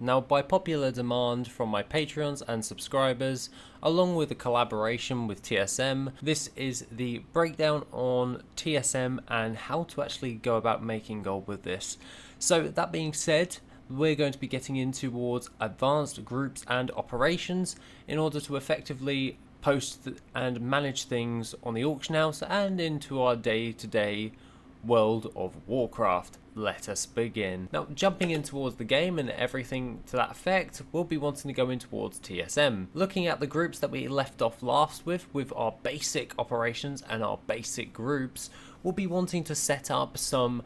Now, by popular demand from my Patreons and subscribers, along with a collaboration with TSM, this is the breakdown on TSM and how to actually go about making gold with this. So that being said, we're going to be getting in towards advanced groups and operations in order to effectively post and manage things on the auction house and into our day-to-day World of Warcraft. Let us begin. Now, jumping in towards the game and everything to that effect, we'll be wanting to go in towards TSM. Looking at the groups that we left off last with our basic operations and our basic groups, we'll be wanting to set up some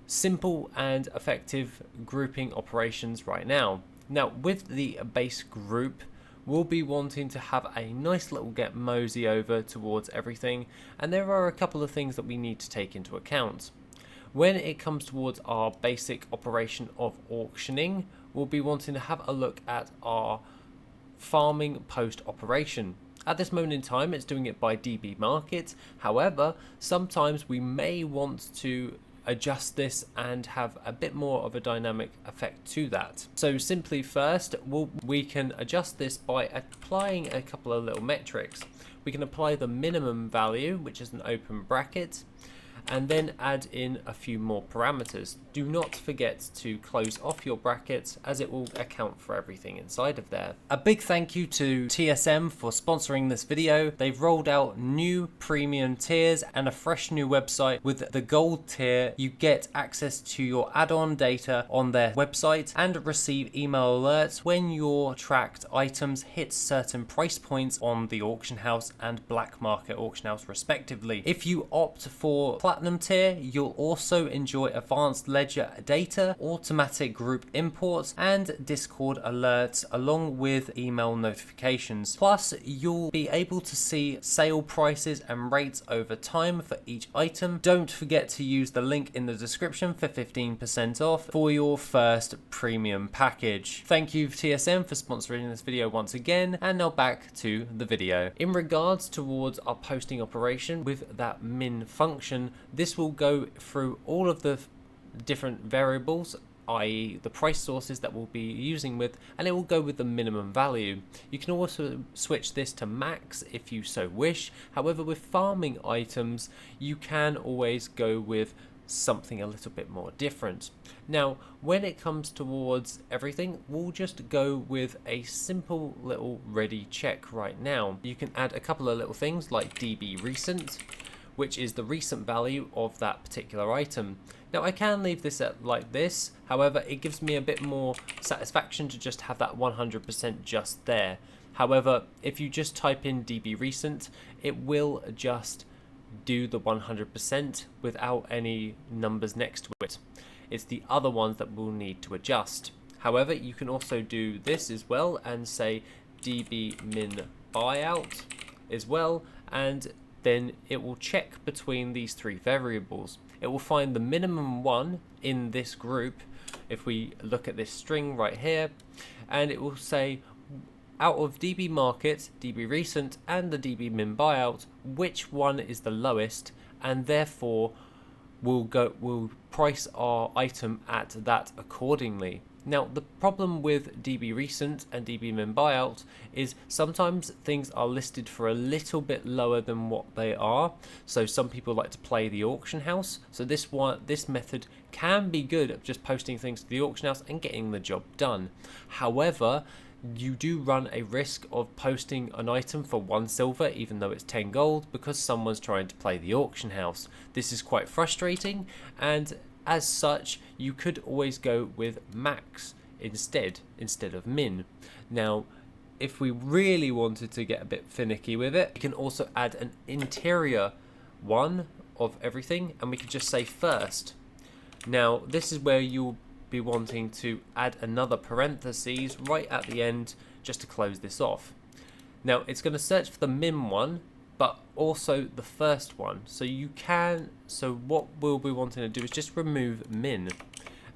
simple and effective grouping operations right now. Now, with the base group, we'll be wanting to have a nice little get mosey over towards everything, and there are a couple of things that we need to take into account. When it comes towards our basic operation of auctioning, we'll be wanting to have a look at our farming post operation. At this moment in time, it's doing it by DB market. However, sometimes we may want to adjust this and have a bit more of a dynamic effect to that. So simply first, we can adjust this by applying a couple of little metrics. We can apply the minimum value, which is an open bracket, and then add in a few more parameters. Do not forget to close off your brackets, as it will account for everything inside of there. A big thank you to TSM for sponsoring this video. They've rolled out new premium tiers and a fresh new website. With the gold tier, you get access to your add-on data on their website and receive email alerts when your tracked items hit certain price points on the auction house and black market auction house respectively. If you opt for Platinum tier, you'll also enjoy advanced ledger data, automatic group imports, and Discord alerts, along with email notifications. Plus, you'll be able to see sale prices and rates over time for each item. Don't forget to use the link in the description for 15% off for your first premium package. Thank you TSM for sponsoring this video once again, and now back to the video. In regards towards our posting operation with that min function, this will go through all of the different variables, i.e. the price sources that we'll be using with, and it will go with the minimum value. You can also switch this to max if you so wish. However, with farming items, you can always go with something a little bit more different. Now, when it comes towards everything, we'll just go with a simple little ready check right now. You can add a couple of little things like DB recent, which is the recent value of that particular item. Now, I can leave this at like this, however, it gives me a bit more satisfaction to just have that 100% just there. However, if you just type in DB recent, it will just do the 100% without any numbers next to it. It's the other ones that we'll need to adjust. However, you can also do this as well and say DB min buyout as well, and then it will check between these three variables. It will find the minimum one in this group, if we look at this string right here, and it will say out of DB market, DB recent, and the DB min buyout, which one is the lowest, and therefore we'll price our item at that accordingly. Now, the problem with DB recent and DB min buyout is sometimes things are listed for a little bit lower than what they are. So some people like to play the auction house. So this method can be good at just posting things to the auction house and getting the job done. However, you do run a risk of posting an item for 1 silver even though it's 10 gold because someone's trying to play the auction house. This is quite frustrating, and as such, you could always go with max instead of min. Now, if we really wanted to get a bit finicky with it, we can also add an interior one of everything, and we could just say first. Now, this is where you'll be wanting to add another parentheses right at the end just to close this off. Now, it's going to search for the min one, but also the first one. So what we'll be wanting to do is just remove min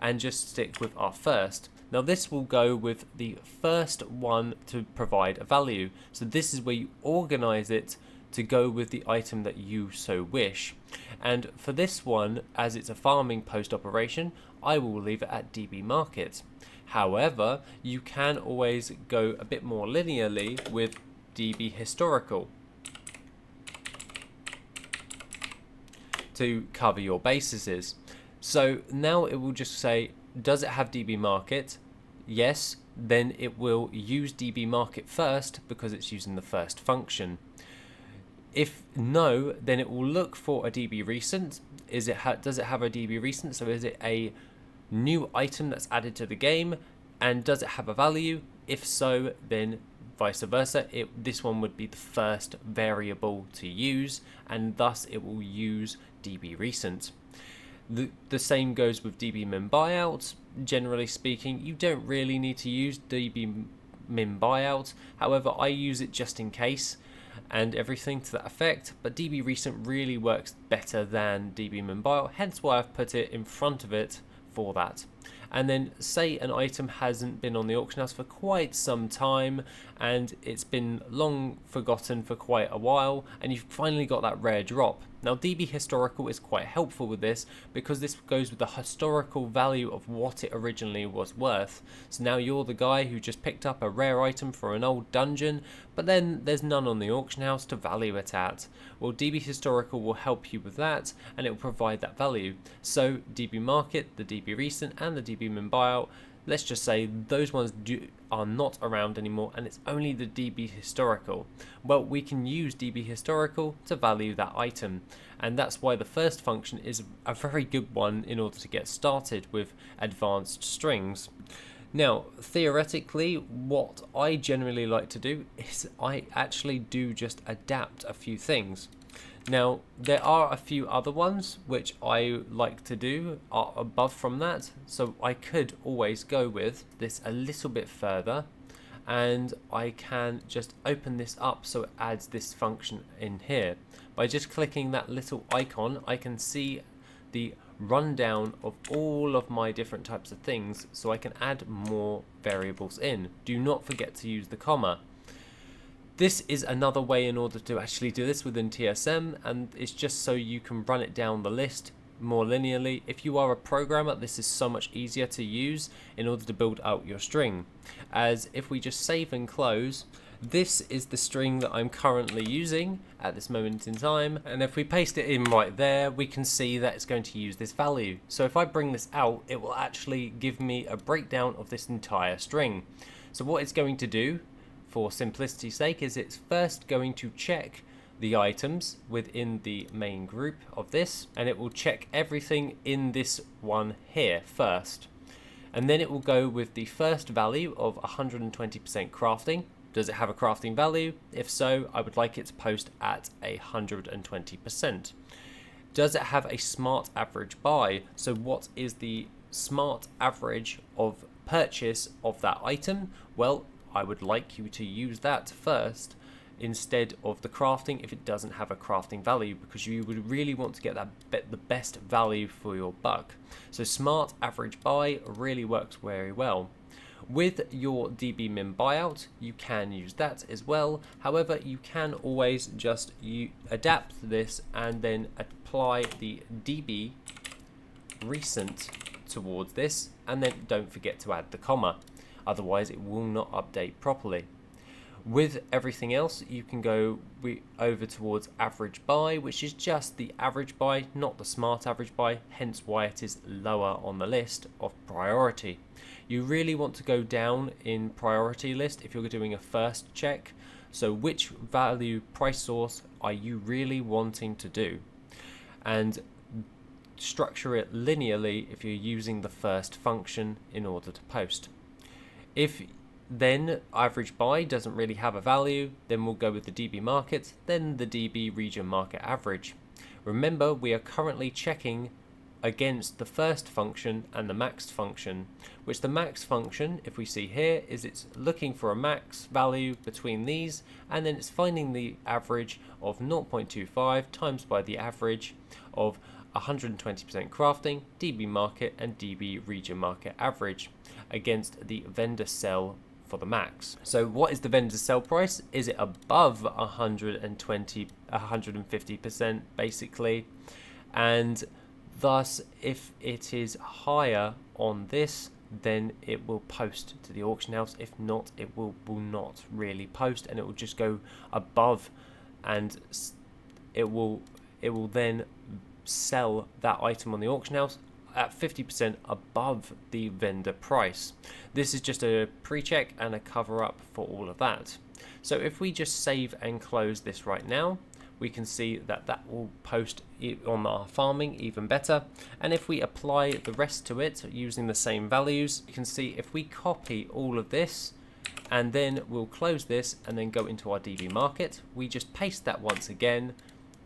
and just stick with our first. Now this will go with the first one to provide a value. So this is where you organize it to go with the item that you so wish. And for this one, as it's a farming post operation, I will leave it at DB market. However, you can always go a bit more linearly with DB historical to cover your bases. So now it will just say, does it have DB market? Yes, then it will use DB market first because it's using the first function. If no, then it will look for a DB recent. Does it have a DB recent? So is it a new item that's added to the game, and does it have a value? If so, then vice versa, this one would be the first variable to use, and thus it will use DB recent. The same goes with DB min buyout. Generally speaking, you don't really need to use DB min buyout. However, I use it just in case and everything to that effect, but DB recent really works better than DB min buyout, hence why I've put it in front of it for that. And then say an item hasn't been on the auction house for quite some time and it's been long forgotten for quite a while, and you've finally got that rare drop. Now DB historical is quite helpful with this because this goes with the historical value of what it originally was worth. So now you're the guy who just picked up a rare item for an old dungeon, but then there's none on the auction house to value it at. Well, DB historical will help you with that, and it will provide that value. So DB market, the DB recent, and the DB min buyout, let's just say those ones are not around anymore and it's only the DB historical. Well, we can use DB historical to value that item, and that's why the first function is a very good one in order to get started with advanced strings. Now, theoretically, what I generally like to do is I actually do just adapt a few things. Now, there are a few other ones which I like to do above from that, so I could always go with this a little bit further, and I can just open this up so it adds this function in here. By just clicking that little icon, I can see the rundown of all of my different types of things, so I can add more variables in. Do not forget to use the comma. This is another way in order to actually do this within TSM, and it's just so you can run it down the list more linearly. If you are a programmer, this is so much easier to use in order to build out your string. As if we just save and close, this is the string that I'm currently using at this moment in time, and if we paste it in right there, we can see that it's going to use this value. So if I bring this out, it will actually give me a breakdown of this entire string. So what it's going to do, for simplicity's sake, is it's first going to check the items within the main group of this, and it will check everything in this one here first, and then it will go with the first value of 120% crafting. Does it have a crafting value? If so, I would like it to post at 120%. Does it have a smart average buy? So what is the smart average of purchase of that item? Well, I would like you to use that first instead of the crafting if it doesn't have a crafting value, because you would really want to get the best value for your buck. So smart average buy really works very well. With your DB min buyout, you can use that as well. However, you can always just adapt this and then apply the DB recent towards this, and then don't forget to add the comma. Otherwise it will not update properly. With everything else, you can go over towards average buy, which is just the average buy, not the smart average buy, hence why it is lower on the list of priority. You really want to go down in priority list if you're doing a first check. So which value price source are you really wanting to do? And structure it linearly if you're using the first function in order to post. If then average buy doesn't really have a value, then we'll go with the DB market, then the DB region market average. Remember, we are currently checking against the first function and the max function, which the max function, if we see here, is it's looking for a max value between these, and then it's finding the average of 0.25 times by the average of 120% crafting, DB market, and DB region market average against the vendor sell for the max. So what is the vendor sell price? Is it above 150% basically? And thus if it is higher on this, then it will post to the auction house. If not, it will not really post, and it will just go above, and it will then sell that item on the auction house at 50% above the vendor price. This is just a pre-check and a cover up for all of that. So if we just save and close this right now, we can see that that will post on our farming even better. And if we apply the rest to it using the same values, you can see if we copy all of this and then we'll close this and then go into our DB market, we just paste that once again,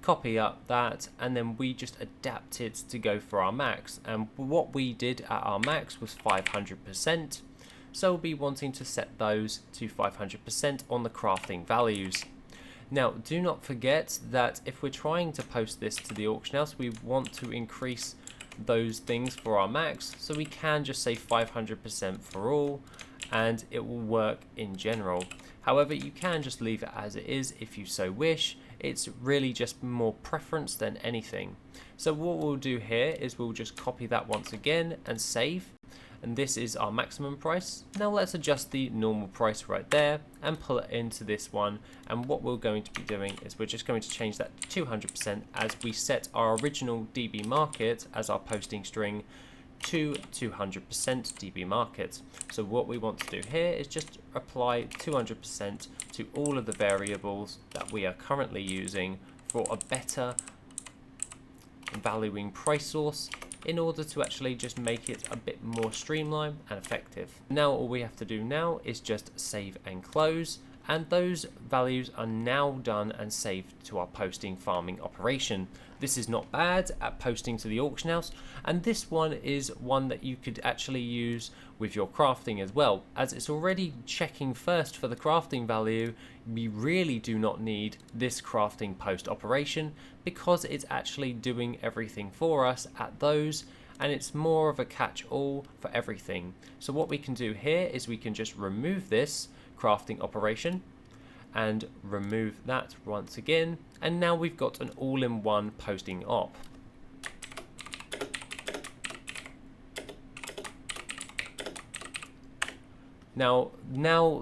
copy up that, and then we just adapt it to go for our max. And what we did at our max was 500%, so we'll be wanting to set those to 500% on the crafting values. Now, do not forget that if we're trying to post this to the auction house, we want to increase those things for our max, so we can just say 500% for all, and it will work in general. However, you can just leave it as it is if you so wish. It's really just more preference than anything. So what we'll do here is we'll just copy that once again and save. And this is our maximum price. Now let's adjust the normal price right there and pull it into this one. And what we're going to be doing is we're just going to change that to 200% as we set our original DB market as our posting string to 200% DB market. So what we want to do here is just apply 200% to all of the variables that we are currently using for a better valuing price source, in order to actually just make it a bit more streamlined and effective. Now all we have to do now is just save and close, and those values are now done and saved to our posting farming operation. This is not bad at posting to the auction house, and this one is one that you could actually use with your crafting as well, as it's already checking first for the crafting value. We really do not need this crafting post operation because it's actually doing everything for us at those, and it's more of a catch-all for everything. So what we can do here is we can just remove this crafting operation and remove that once again, and now we've got an all-in-one posting op. Now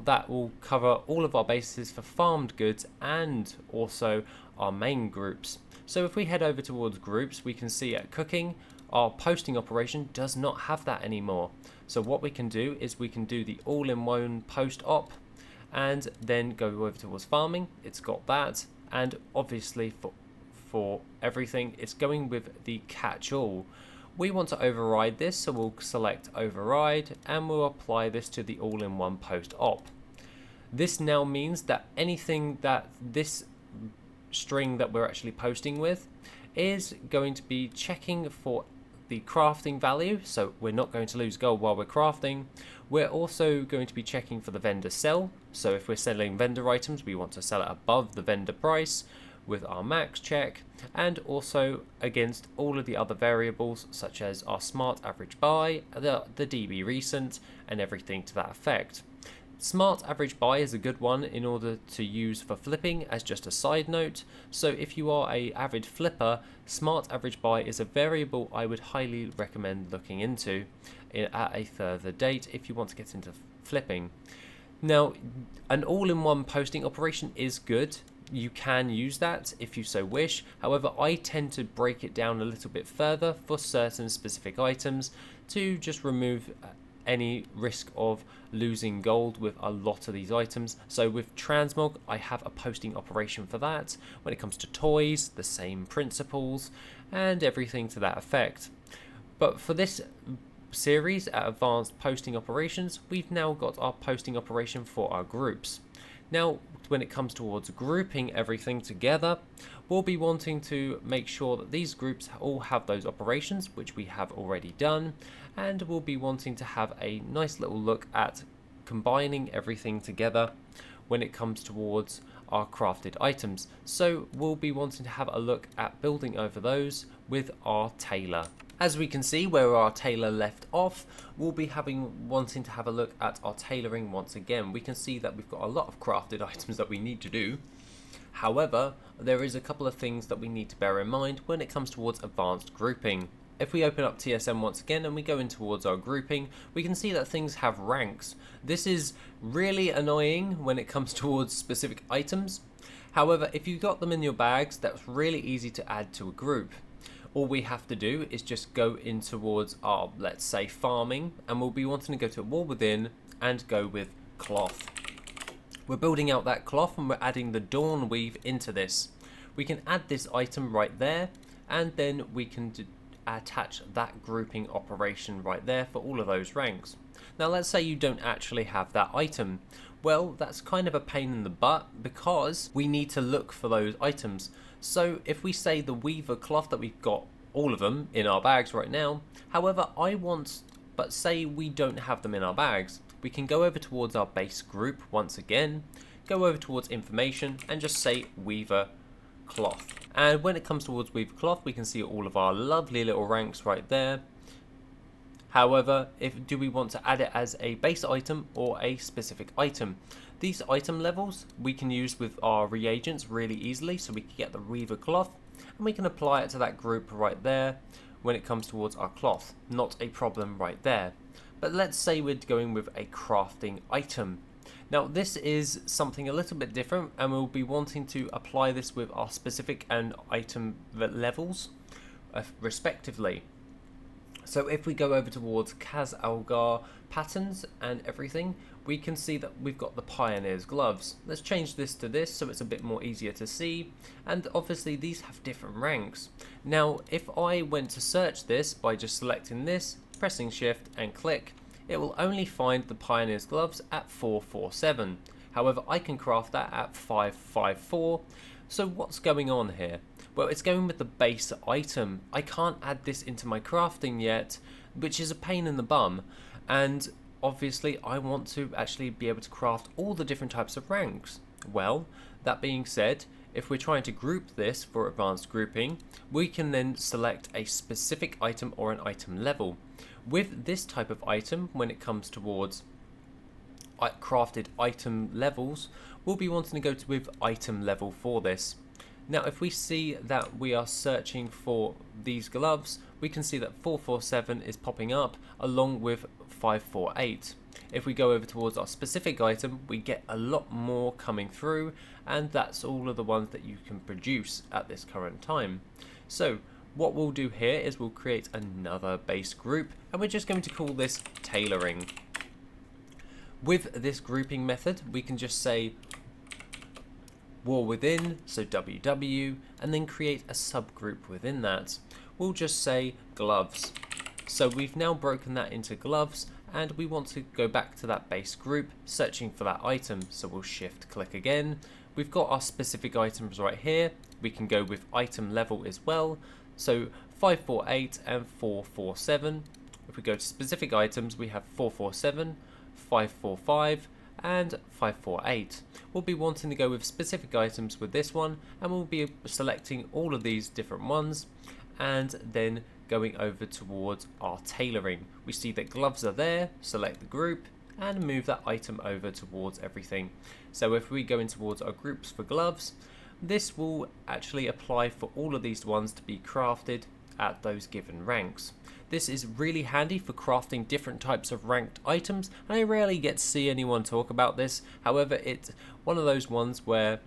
that will cover all of our bases for farmed goods and also our main groups. So if we head over towards groups, we can see at cooking, our posting operation does not have that anymore. So what we can do is we can do the all-in-one post op, and then go over towards farming. It's got that, and obviously for everything, it's going with the catch-all. We want to override this, so we'll select override and we'll apply this to the all-in-one post op. This now means that anything that this string that we're actually posting with is going to be checking for the crafting value, so we're not going to lose gold while we're crafting. We're also going to be checking for the vendor sell, so if we're selling vendor items, we want to sell it above the vendor price with our max check, and also against all of the other variables such as our smart average buy, the DB recent, and everything to that effect. Smart average buy is a good one in order to use for flipping, as just a side note. So if you are a avid flipper, smart average buy is a variable I would highly recommend looking into at a further date if you want to get into flipping. Now, an all-in-one posting operation is good. You can use that if you so wish. However, I tend to break it down a little bit further for certain specific items to just remove any risk of losing gold with a lot of these items. So with transmog, I have a posting operation for that. When it comes to toys, the same principles and everything to that effect. But for this series at advanced posting operations, we've now got our posting operation for our groups. Now, when it comes towards grouping everything together, we'll be wanting to make sure that these groups all have those operations, which we have already done, and we'll be wanting to have a nice little look at combining everything together when it comes towards our crafted items. So we'll be wanting to have a look at building over those with our tailor. As we can see where our tailor left off, we'll be wanting to have a look at our tailoring once again. We can see that we've got a lot of crafted items that we need to do. However, there is a couple of things that we need to bear in mind when it comes towards advanced grouping. if we open up TSM once again and we go in towards our grouping, we can see that things have ranks. This is really annoying when it comes towards specific items. However, if you've got them in your bags, that's really easy to add to a group. All we have to do is just go in towards our, let's say, farming, and we'll be wanting to go to War Within and go with cloth. We're building out that cloth and we're adding the Dawn Weave into this. We can add this item right there, and then we can attach that grouping operation right there for all of those ranks. Now let's say you don't actually have that item. Well, that's kind of a pain in the butt because we need to look for those items. So if we say the Weaver cloth that we've got all of them in our bags right now, however but say we don't have them in our bags, we can go over towards our base group once again, go over towards information and just say Weaver cloth. And when it comes towards Weaver cloth, we can see all of our lovely little ranks right there. However, do we want to add it as a base item or a specific item? These item levels we can use with our reagents really easily, so we can get the Weaver cloth and we can apply it to that group right there when it comes towards our cloth. Not a problem right there. But let's say we're going with a crafting item. Now this is something a little bit different, and we'll be wanting to apply this with our specific and item levels respectively. So if we go over towards 𝐆𝐀𝐌𝐄 patterns and everything, we can see that we've got the Pioneer's gloves. Let's change this to this so it's a bit more easier to see, and obviously these have different ranks. Now if I went to search this by just selecting this, pressing shift and click, it will only find the Pioneer's gloves at 447. However, I can craft that at 554. So what's going on here? Well, it's going with the base item. I can't add this into my crafting yet, which is a pain in the bum. And obviously I want to actually be able to craft all the different types of ranks. Well, that being said, if we're trying to group this for advanced grouping, we can then select a specific item or an item level. With this type of item, when it comes towards crafted item levels, we'll be wanting to go with item level for this. Now if we see that we are searching for these gloves, we can see that 447 is popping up along with 548. If we go over towards our specific item, we get a lot more coming through, and that's all of the ones that you can produce at this current time. So what we'll do here is we'll create another base group, and we're just going to call this tailoring. With this grouping method, we can just say War Within, so WW, and then create a subgroup within that. We'll just say gloves. So we've now broken that into gloves, and we want to go back to that base group, searching for that item. So we'll shift click again. We've got our specific items right here. We can go with item level as well. So 548 and 447. If we go to specific items, we have 447, 545, and 548. We'll be wanting to go with specific items with this one, and we'll be selecting all of these different ones and then going over towards our tailoring. We see that gloves are there, select the group and move that item over towards everything. So if we go in towards our groups for gloves, this will actually apply for all of these ones to be crafted at those given ranks. This is really handy for crafting different types of ranked items, and I rarely get to see anyone talk about this. However, it's one of those ones where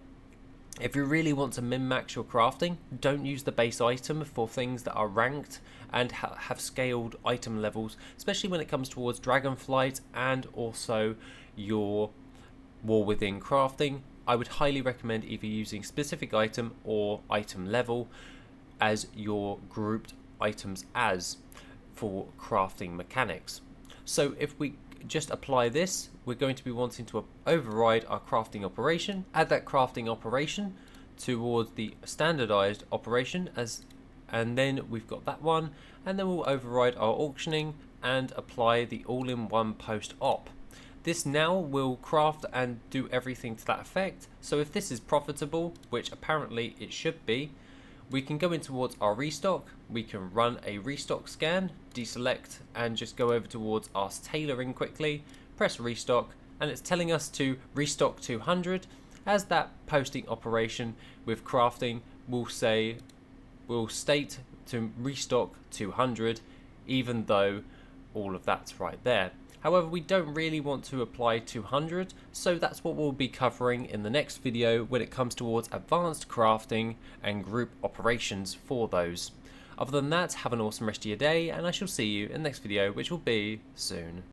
if you really want to min-max your crafting, don't use the base item for things that are ranked and have scaled item levels, especially when it comes towards Dragonflight and also your War Within crafting. I would highly recommend either using specific item or item level as your grouped items as for crafting mechanics. So if we just apply this, we're going to be wanting to override our crafting operation, add that crafting operation towards the standardized operation and then we've got that one, and then we'll override our auctioning and apply the all-in-one post-op. This now will craft and do everything to that effect. So if this is profitable, which apparently it should be, we can go in towards our restock, we can run a restock scan, deselect and just go over towards our tailoring quickly, press restock, and it's telling us to restock 200 as that posting operation with crafting will state to restock 200, even though all of that's right there. However, we don't really want to apply 200, so that's what we'll be covering in the next video when it comes towards advanced crafting and group operations for those. Other than that, have an awesome rest of your day, and I shall see you in the next video, which will be soon.